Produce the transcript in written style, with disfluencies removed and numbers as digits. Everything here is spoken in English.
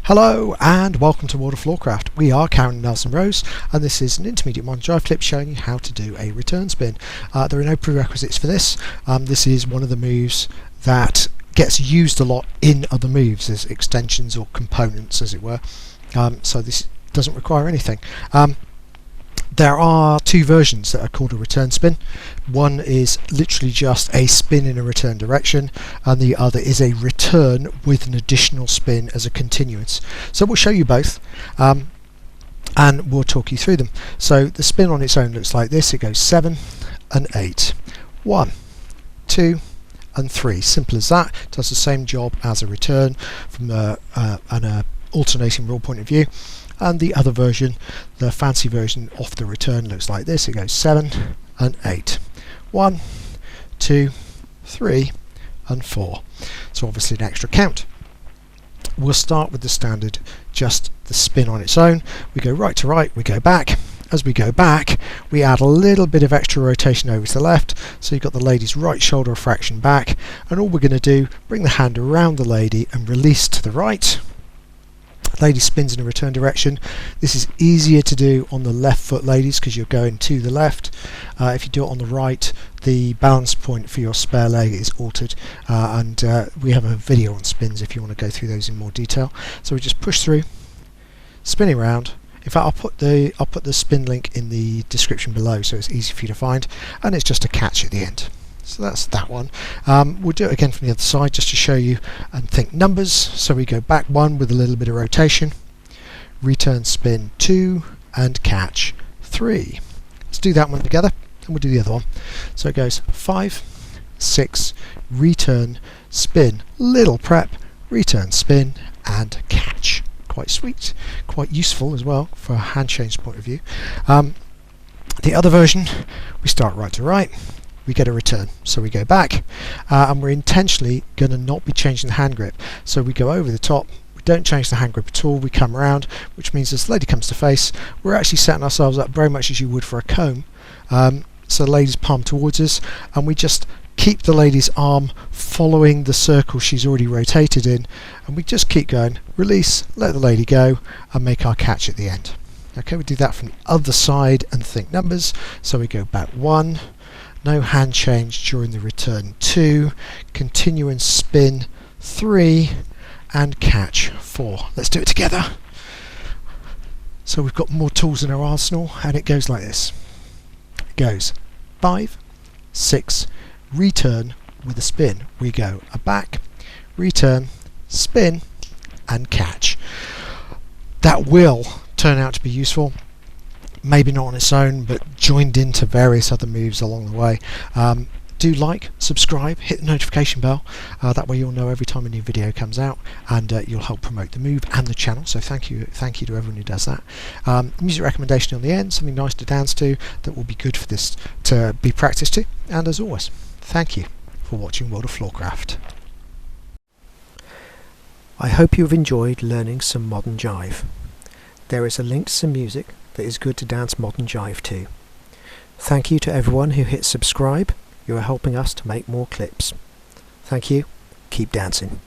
Hello and welcome to World of Floorcraft. We are Karen and Nelson Rose, and this is an Intermediate Modern Jive Clip showing you how to do a return spin. There are no prerequisites for this. This is one of the moves that gets used a lot in other moves as extensions or components, as it were. So this doesn't require anything. There are two versions that are called a return spin. One is literally just a spin in a return direction, and the other is a return with an additional spin as a continuance. So we'll show you both, and we'll talk you through them. So the spin on its own looks like this. It goes 7 and 8. 1, 2 and 3. Simple as that. It does the same job as a return from an alternating rule point of view. And the other version, the fancy version of the return, looks like this. It goes 7 and 8. 1, 2, 3 and 4. So obviously an extra count. We'll start with the standard, just the spin on its own. We go right to right, we go back. As we go back, we add a little bit of extra rotation over to the left, so you've got the lady's right shoulder a fraction back, and all we're going to do, bring the hand around the lady and release to the right. Lady spins in a return direction. This is easier to do on the left foot, ladies, because you're going to the left. If you do it on the right, the balance point for your spare leg is altered, and we have a video on spins if you want to go through those in more detail. So we just push through, spinning around. In fact, I'll put the spin link in the description below so it's easy for you to find, and it's just a catch at the end. So that's that one. We'll do it again from the other side just to show you and think numbers. So we go back 1 with a little bit of rotation, return spin 2 and catch 3. Let's do that one together and we'll do the other one. So it goes 5, 6, return, spin, little prep, return, spin and catch. Quite sweet, quite useful as well for a hand change point of view. The other version, we start right to right. We get a return, so we go back, and we're intentionally going to not be changing the hand grip. So we go over the top, we don't change the hand grip at all, we come around, which means as the lady comes to face, we're actually setting ourselves up very much as you would for a comb. So the lady's palm towards us, and we just keep the lady's arm following the circle she's already rotated in, and we just keep going, release, let the lady go, and make our catch at the end. Okay, we do that from the other side and think numbers. So we go back 1, no hand change during the return 2, continue and spin 3 and catch 4. Let's do it together. So we've got more tools in our arsenal, and it goes like this. It goes 5, 6, return with a spin. We go a back, return, spin and catch. That will turn out to be useful. Maybe not on its own, but joined into various other moves along the way. Do like, subscribe, hit the notification bell. That way you'll know every time a new video comes out, and you'll help promote the move and the channel. So thank you to everyone who does that. Music recommendation on the end, something nice to dance to that will be good for this to be practiced to. And as always, thank you for watching World of Floorcraft. I hope you have enjoyed learning some modern jive. There is a link to some music that is good to dance modern jive to. Thank you to everyone who hit subscribe. You are helping us to make more clips. Thank you. Keep dancing.